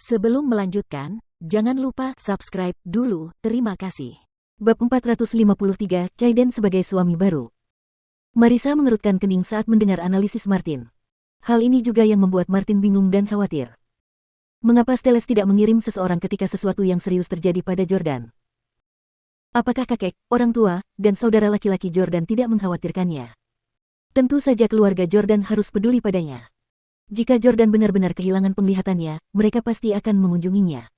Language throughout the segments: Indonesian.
Sebelum melanjutkan, jangan lupa subscribe dulu, terima kasih. Bab 453, Chaiden sebagai suami baru. Marissa mengerutkan kening saat mendengar analisis Martin. Hal ini juga yang membuat Martin bingung dan khawatir. Mengapa Steles tidak mengirim seseorang ketika sesuatu yang serius terjadi pada Jordan? Apakah kakek, orang tua, dan saudara laki-laki Jordan tidak mengkhawatirkannya? Tentu saja keluarga Jordan harus peduli padanya. Jika Jordan benar-benar kehilangan penglihatannya, mereka pasti akan mengunjunginya.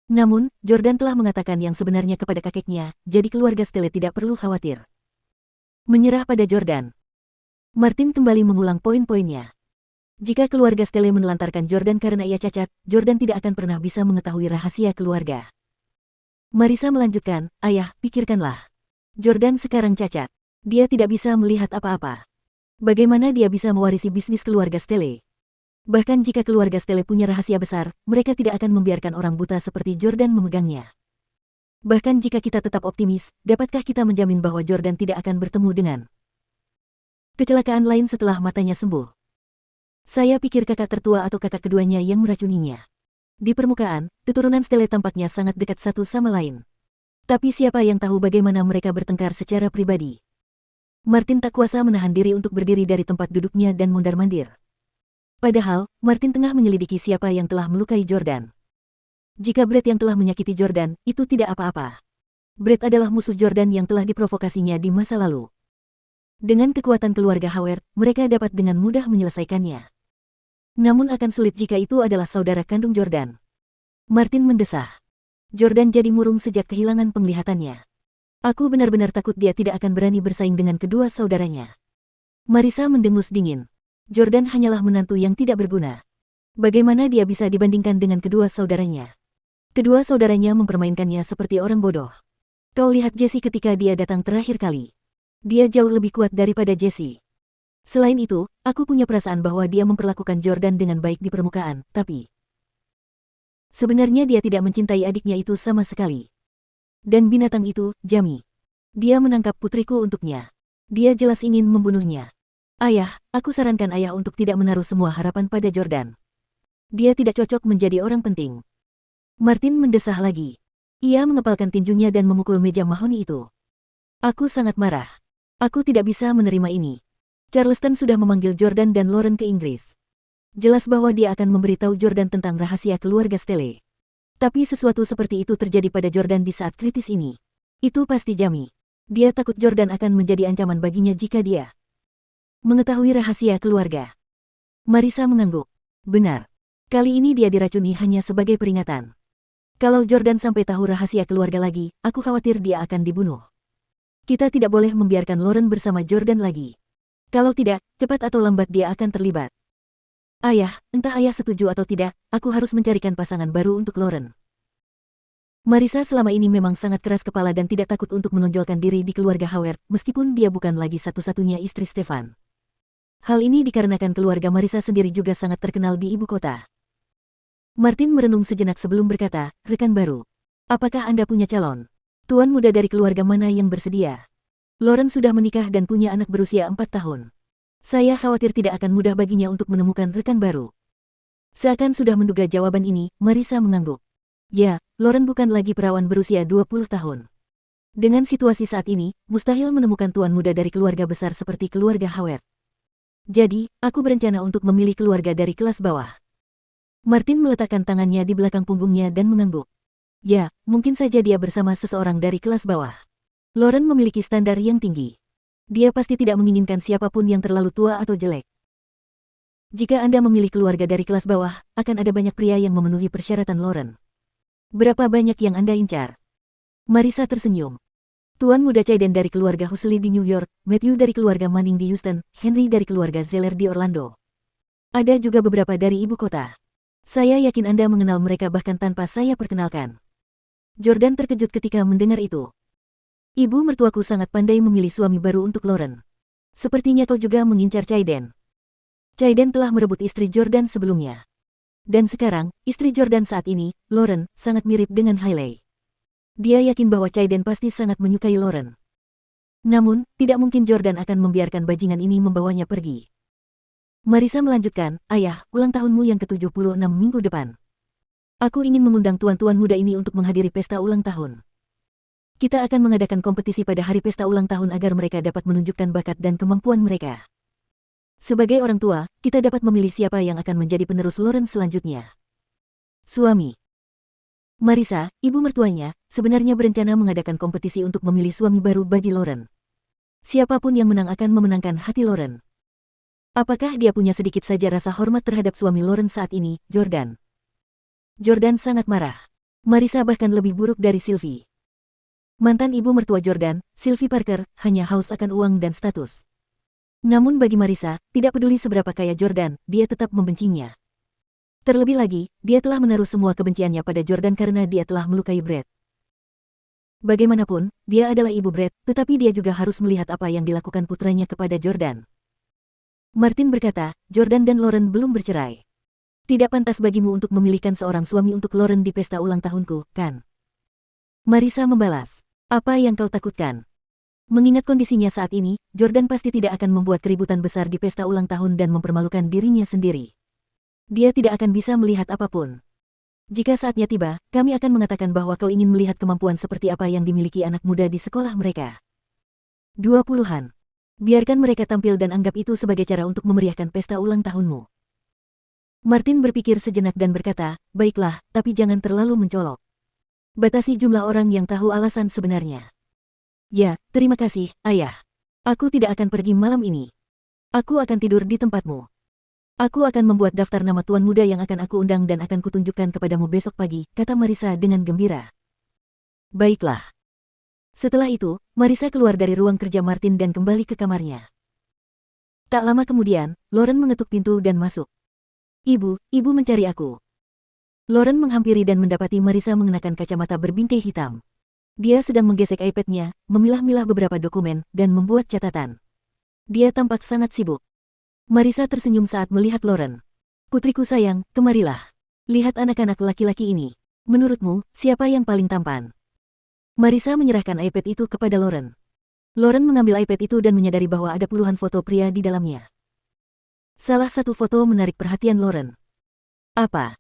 Namun, Jordan telah mengatakan yang sebenarnya kepada kakeknya, jadi keluarga Steele tidak perlu khawatir. Menyerah pada Jordan. Martin kembali mengulang poin-poinnya. Jika keluarga Steele menelantarkan Jordan karena ia cacat, Jordan tidak akan pernah bisa mengetahui rahasia keluarga. Marissa melanjutkan, "Ayah, pikirkanlah. Jordan sekarang cacat. Dia tidak bisa melihat apa-apa. Bagaimana dia bisa mewarisi bisnis keluarga Steele? Bahkan jika keluarga Steele punya rahasia besar, mereka tidak akan membiarkan orang buta seperti Jordan memegangnya. Bahkan jika kita tetap optimis, dapatkah kita menjamin bahwa Jordan tidak akan bertemu dengan kecelakaan lain setelah matanya sembuh? Saya pikir kakak tertua atau kakak keduanya yang meracuninya. Di permukaan, keturunan Steele tampaknya sangat dekat satu sama lain. Tapi siapa yang tahu bagaimana mereka bertengkar secara pribadi?" Martin tak kuasa menahan diri untuk berdiri dari tempat duduknya dan mondar-mandir. Padahal, Martin tengah menyelidiki siapa yang telah melukai Jordan. Jika Brett yang telah menyakiti Jordan, itu tidak apa-apa. Brett adalah musuh Jordan yang telah diprovokasinya di masa lalu. Dengan kekuatan keluarga Howard, mereka dapat dengan mudah menyelesaikannya. Namun akan sulit jika itu adalah saudara kandung Jordan. Martin mendesah. Jordan jadi murung sejak kehilangan penglihatannya. Aku benar-benar takut dia tidak akan berani bersaing dengan kedua saudaranya. Marissa mendengus dingin. Jordan hanyalah menantu yang tidak berguna. Bagaimana dia bisa dibandingkan dengan kedua saudaranya? Kedua saudaranya mempermainkannya seperti orang bodoh. Kau lihat Jesse ketika dia datang terakhir kali. Dia jauh lebih kuat daripada Jesse. Selain itu, aku punya perasaan bahwa dia memperlakukan Jordan dengan baik di permukaan, tapi sebenarnya dia tidak mencintai adiknya itu sama sekali. Dan binatang itu, Jamie. Dia menangkap putriku untuknya. Dia jelas ingin membunuhnya. Ayah, aku sarankan ayah untuk tidak menaruh semua harapan pada Jordan. Dia tidak cocok menjadi orang penting. Martin mendesah lagi. Ia mengepalkan tinjunya dan memukul meja mahoni itu. Aku sangat marah. Aku tidak bisa menerima ini. Charleston sudah memanggil Jordan dan Lauren ke Inggris. Jelas bahwa dia akan memberitahu Jordan tentang rahasia keluarga Steele. Tapi sesuatu seperti itu terjadi pada Jordan di saat kritis ini. Itu pasti Jamie. Dia takut Jordan akan menjadi ancaman baginya jika dia mengetahui rahasia keluarga. Marissa mengangguk. Benar. Kali ini dia diracuni hanya sebagai peringatan. Kalau Jordan sampai tahu rahasia keluarga lagi, aku khawatir dia akan dibunuh. Kita tidak boleh membiarkan Lauren bersama Jordan lagi. Kalau tidak, cepat atau lambat dia akan terlibat. Ayah, entah ayah setuju atau tidak, aku harus mencarikan pasangan baru untuk Lauren. Marissa selama ini memang sangat keras kepala dan tidak takut untuk menonjolkan diri di keluarga Howard, meskipun dia bukan lagi satu-satunya istri Stefan. Hal ini dikarenakan keluarga Marissa sendiri juga sangat terkenal di ibu kota. Martin merenung sejenak sebelum berkata, "Rekan baru. Apakah Anda punya calon? Tuan muda dari keluarga mana yang bersedia? Lauren sudah menikah dan punya anak berusia 4 tahun. Saya khawatir tidak akan mudah baginya untuk menemukan rekan baru." Seakan sudah menduga jawaban ini, Marissa mengangguk. Ya, Lauren bukan lagi perawan berusia 20 tahun. Dengan situasi saat ini, mustahil menemukan tuan muda dari keluarga besar seperti keluarga Howard. Jadi, aku berencana untuk memilih keluarga dari kelas bawah. Martin meletakkan tangannya di belakang punggungnya dan mengangguk. Ya, mungkin saja dia bersama seseorang dari kelas bawah. Lauren memiliki standar yang tinggi. Dia pasti tidak menginginkan siapapun yang terlalu tua atau jelek. Jika Anda memilih keluarga dari kelas bawah, akan ada banyak pria yang memenuhi persyaratan Lauren. Berapa banyak yang Anda incar? Marissa tersenyum. Tuan muda Chaiden dari keluarga Huxley di New York, Matthew dari keluarga Manning di Houston, Henry dari keluarga Zeller di Orlando. Ada juga beberapa dari ibu kota. Saya yakin Anda mengenal mereka bahkan tanpa saya perkenalkan. Jordan terkejut ketika mendengar itu. Ibu mertuaku sangat pandai memilih suami baru untuk Lauren. Sepertinya kau juga mengincar Chaiden. Chaiden telah merebut istri Jordan sebelumnya. Dan sekarang, istri Jordan saat ini, Lauren, sangat mirip dengan Hailey. Dia yakin bahwa Chaiden pasti sangat menyukai Lauren. Namun, tidak mungkin Jordan akan membiarkan bajingan ini membawanya pergi. Marissa melanjutkan, "Ayah, ulang tahunmu yang ke-76 minggu depan. Aku ingin mengundang tuan-tuan muda ini untuk menghadiri pesta ulang tahun. Kita akan mengadakan kompetisi pada hari pesta ulang tahun agar mereka dapat menunjukkan bakat dan kemampuan mereka. Sebagai orang tua, kita dapat memilih siapa yang akan menjadi penerus Lauren selanjutnya. Suami. Marisa, ibu mertuanya, sebenarnya berencana mengadakan kompetisi untuk memilih suami baru bagi Lauren. Siapapun yang menang akan memenangkan hati Lauren. Apakah dia punya sedikit saja rasa hormat terhadap suami Lauren saat ini, Jordan? Jordan sangat marah. Marisa bahkan lebih buruk dari Sylvie. Mantan ibu mertua Jordan, Sylvie Parker, hanya haus akan uang dan status. Namun bagi Marisa, tidak peduli seberapa kaya Jordan, dia tetap membencinya. Terlebih lagi, dia telah menaruh semua kebenciannya pada Jordan karena dia telah melukai Brett. Bagaimanapun, dia adalah ibu Brett, tetapi dia juga harus melihat apa yang dilakukan putranya kepada Jordan. Martin berkata, Jordan dan Lauren belum bercerai. Tidak pantas bagimu untuk memilihkan seorang suami untuk Lauren di pesta ulang tahunku, kan? Marisa membalas. Apa yang kau takutkan? Mengingat kondisinya saat ini, Jordan pasti tidak akan membuat keributan besar di pesta ulang tahun dan mempermalukan dirinya sendiri. Dia tidak akan bisa melihat apapun. Jika saatnya tiba, kami akan mengatakan bahwa kau ingin melihat kemampuan seperti apa yang dimiliki anak muda di sekolah mereka. 20-an. Biarkan mereka tampil dan anggap itu sebagai cara untuk memeriahkan pesta ulang tahunmu. Martin berpikir sejenak dan berkata, baiklah, tapi jangan terlalu mencolok. Batasi jumlah orang yang tahu alasan sebenarnya. Ya, terima kasih, ayah. Aku tidak akan pergi malam ini. Aku akan tidur di tempatmu. Aku akan membuat daftar nama tuan muda yang akan aku undang dan akan kutunjukkan kepadamu besok pagi, kata Marisa dengan gembira. Baiklah. Setelah itu, Marisa keluar dari ruang kerja Martin dan kembali ke kamarnya. Tak lama kemudian, Lauren mengetuk pintu dan masuk. Ibu mencari aku. Lauren menghampiri dan mendapati Marisa mengenakan kacamata berbingkai hitam. Dia sedang menggesek iPad-nya, memilah-milah beberapa dokumen, dan membuat catatan. Dia tampak sangat sibuk. Marisa tersenyum saat melihat Lauren. Putriku sayang, kemarilah. Lihat anak-anak laki-laki ini. Menurutmu, siapa yang paling tampan? Marisa menyerahkan iPad itu kepada Lauren. Lauren mengambil iPad itu dan menyadari bahwa ada puluhan foto pria di dalamnya. Salah satu foto menarik perhatian Lauren. Apa?